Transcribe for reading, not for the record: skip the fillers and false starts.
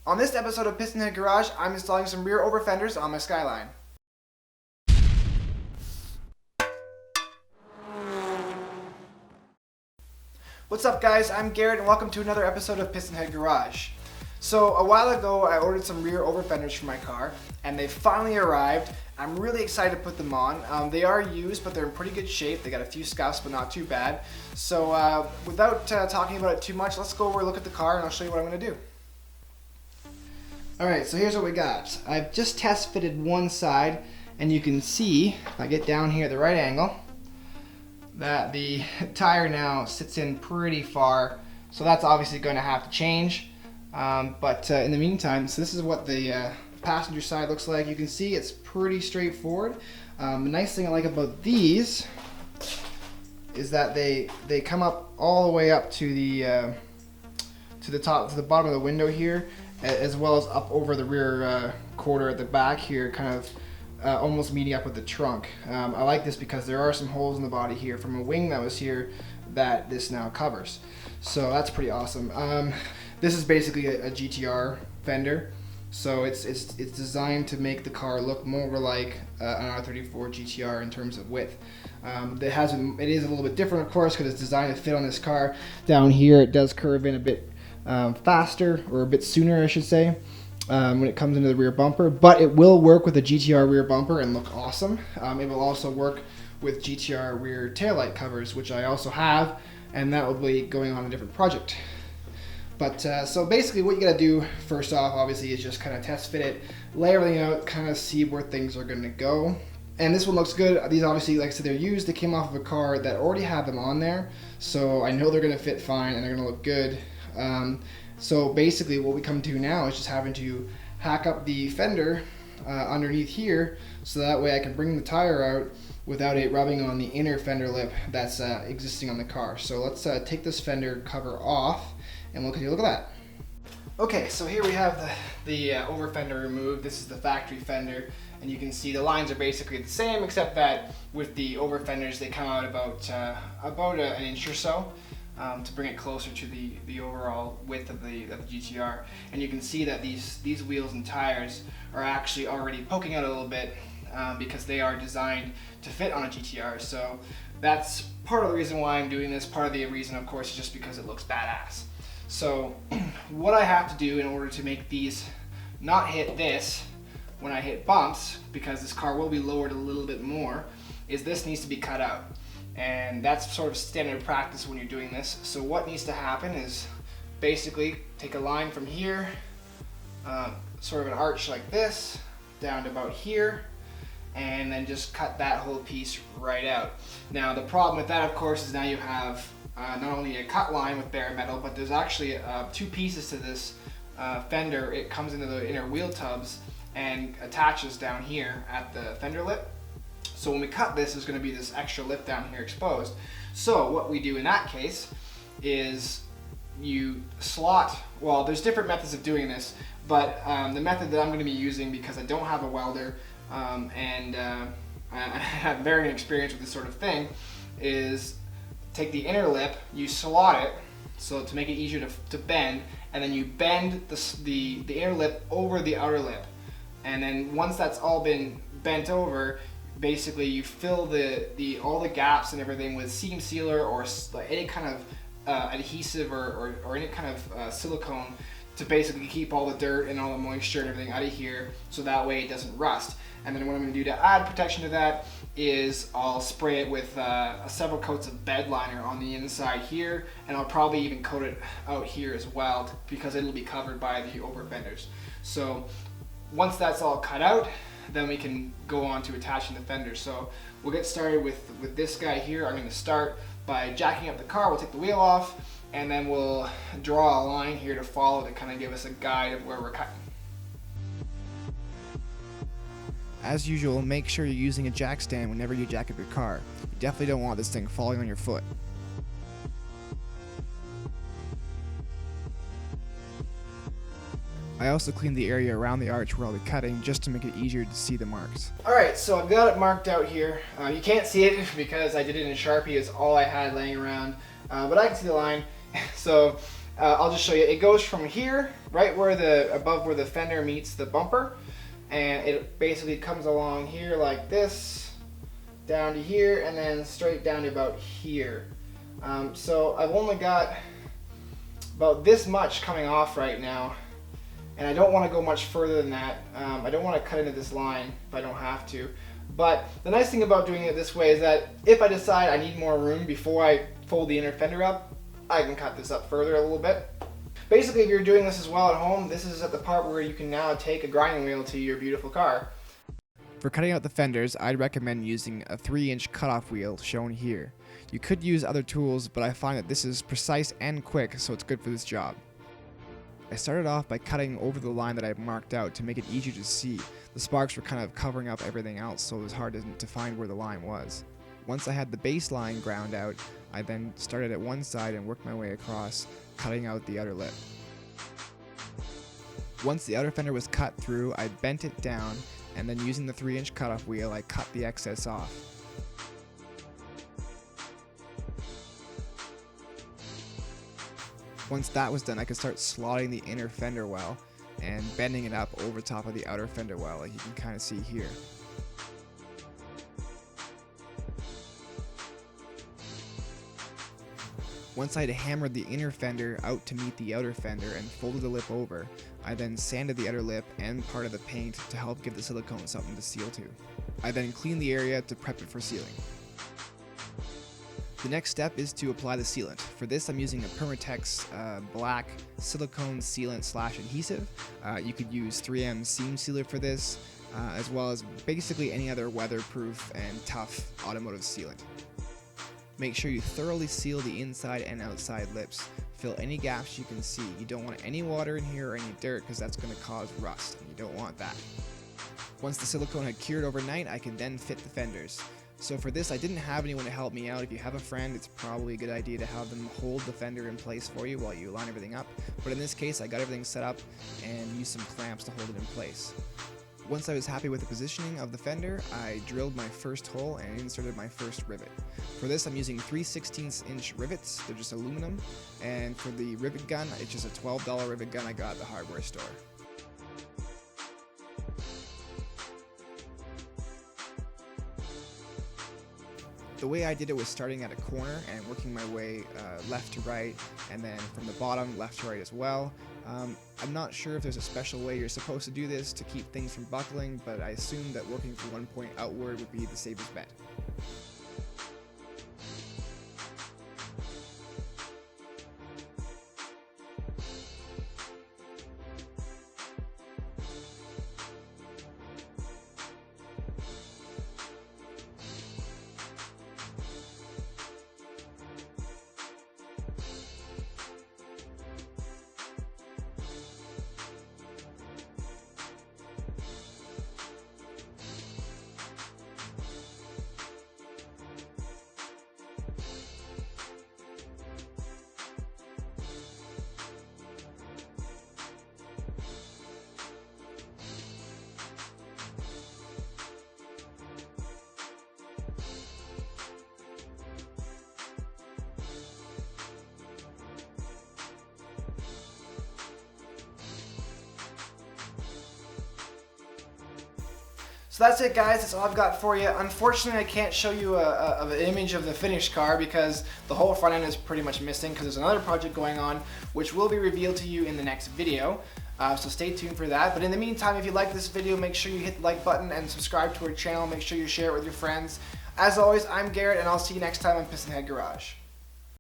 On this episode of Pistonhead Garage, I'm installing some rear overfenders on my Skyline. What's up guys, I'm Garrett and welcome to another episode of Pistonhead Garage. So a while ago I ordered some rear overfenders for my car and they finally arrived. I'm really excited to put them on. They are used but they're in pretty good shape. They got a few scuffs but not too bad. So without talking about it too much, let's go over a look at the car and I'll show you what I'm going to do. Alright, so here's what we got. I've just test fitted one side and you can see, if I get down here at the right angle, that the tire now sits in pretty far. So that's obviously going to have to change. But in the meantime, so this is what the passenger side looks like. You can see it's pretty straightforward. The nice thing I like about these is that they come up all the way up to the top, to the bottom of the window here, as well as up over the rear quarter at the back here, kind of almost meeting up with the trunk. I like this because there are some holes in the body here from a wing that was here that this now covers. So that's pretty awesome. This is basically a GTR fender. So it's designed to make the car look more like an R34 GTR in terms of width. It is a little bit different, of course, because it's designed to fit on this car. Down here it does curve in a bit faster, or a bit sooner I should say, when it comes into the rear bumper, but it will work with a GTR rear bumper and look awesome. It will also work with GTR rear taillight covers, which I also have, and that will be going on a different project. But so basically what you gotta do first off obviously is just kind of test fit it, lay everything out, kind of see where things are gonna go. And this one looks good. These obviously, like I said, they're used. They came off of a car that already had them on there, so I know they're gonna fit fine and they're gonna look good. So basically what we come to now is just having to hack up the fender underneath here, so that way I can bring the tire out without it rubbing on the inner fender lip that's existing on the car. So let's take this fender cover off and look at that. Okay, so here we have the over fender removed. This is the factory fender, and you can see the lines are basically the same, except that with the over fenders they come out about an inch or so. To bring it closer to the overall width of the GTR. And you can see that these wheels and tires are actually already poking out a little bit because they are designed to fit on a GTR. So that's part of the reason why I'm doing this. Part of the reason, of course, is just because it looks badass. So what I have to do in order to make these not hit this when I hit bumps, because this car will be lowered a little bit more, is this needs to be cut out. And that's sort of standard practice when you're doing this. So what needs to happen is basically take a line from here, sort of an arch like this, down to about here, and then just cut that whole piece right out. Now the problem with that, of course, is now you have not only a cut line with bare metal, but there's actually two pieces to this fender. It comes into the inner wheel tubs and attaches down here at the fender lip. So when we cut this, there's going to be this extra lip down here exposed. So what we do in that case is you slot, well, there's different methods of doing this, but the method that I'm going to be using, because I don't have a welder and I have varying experience with this sort of thing, is take the inner lip, you slot it so to make it easier to bend, and then you bend the inner lip over the outer lip. And then once that's all been bent over, basically you fill all the gaps and everything with seam sealer or any kind of adhesive or any kind of silicone to basically keep all the dirt and all the moisture and everything out of here, so that way it doesn't rust. And then what I'm going to do to add protection to that is I'll spray it with several coats of bed liner on the inside here, and I'll probably even coat it out here as well, because it'll be covered by the over fenders. So once that's all cut out, then we can go on to attaching the fenders. So we'll get started with this guy here. I'm going to start by jacking up the car. We'll take the wheel off, and then we'll draw a line here to follow to kind of give us a guide of where we're cutting. As usual, make sure you're using a jack stand whenever you jack up your car. You definitely don't want this thing falling on your foot. I also cleaned the area around the arch where I'll be cutting, just to make it easier to see the marks. Alright, so I've got it marked out here. You can't see it because I did it in Sharpie. It's all I had laying around, but I can see the line. So I'll just show you. It goes from here, right above where the fender meets the bumper, and it basically comes along here like this, down to here, and then straight down to about here. So I've only got about this much coming off right now, and I don't want to go much further than that. I don't want to cut into this line if I don't have to. But the nice thing about doing it this way is that if I decide I need more room before I fold the inner fender up, I can cut this up further a little bit. Basically, if you're doing this as well at home, this is at the part where you can now take a grinding wheel to your beautiful car. For cutting out the fenders, I'd recommend using a 3-inch cutoff wheel shown here. You could use other tools, but I find that this is precise and quick, so it's good for this job. I started off by cutting over the line that I marked out to make it easier to see. The sparks were kind of covering up everything else, so it was hard to find where the line was. Once I had the base line ground out, I then started at one side and worked my way across, cutting out the outer lip. Once the outer fender was cut through, I bent it down, and then using the 3-inch cutoff wheel, I cut the excess off. Once that was done, I could start slotting the inner fender well and bending it up over top of the outer fender well, like you can kind of see here. Once I had hammered the inner fender out to meet the outer fender and folded the lip over, I then sanded the outer lip and part of the paint to help give the silicone something to seal to. I then cleaned the area to prep it for sealing. The next step is to apply the sealant. For this, I'm using a Permatex black silicone sealant / adhesive. You could use 3M seam sealer for this, as well as basically any other weatherproof and tough automotive sealant. Make sure you thoroughly seal the inside and outside lips. Fill any gaps you can see. You don't want any water in here or any dirt because that's going to cause rust, and you don't want that. Once the silicone had cured overnight, I can then fit the fenders. So for this, I didn't have anyone to help me out. If you have a friend, it's probably a good idea to have them hold the fender in place for you while you line everything up. But in this case, I got everything set up and used some clamps to hold it in place. Once I was happy with the positioning of the fender, I drilled my first hole and inserted my first rivet. For this, I'm using 3/16" rivets. They're just aluminum. And for the rivet gun, it's just a $12 rivet gun I got at the hardware store. The way I did it was starting at a corner and working my way left to right, and then from the bottom, left to right as well. I'm not sure if there's a special way you're supposed to do this to keep things from buckling, but I assume that working from one point outward would be the safest bet. So that's it, guys. That's all I've got for you. Unfortunately, I can't show you an image of the finished car because the whole front end is pretty much missing because there's another project going on which will be revealed to you in the next video. So stay tuned for that. But in the meantime, if you like this video, make sure you hit the like button and subscribe to our channel. Make sure you share it with your friends. As always, I'm Garrett, and I'll see you next time on Pistonhead Garage.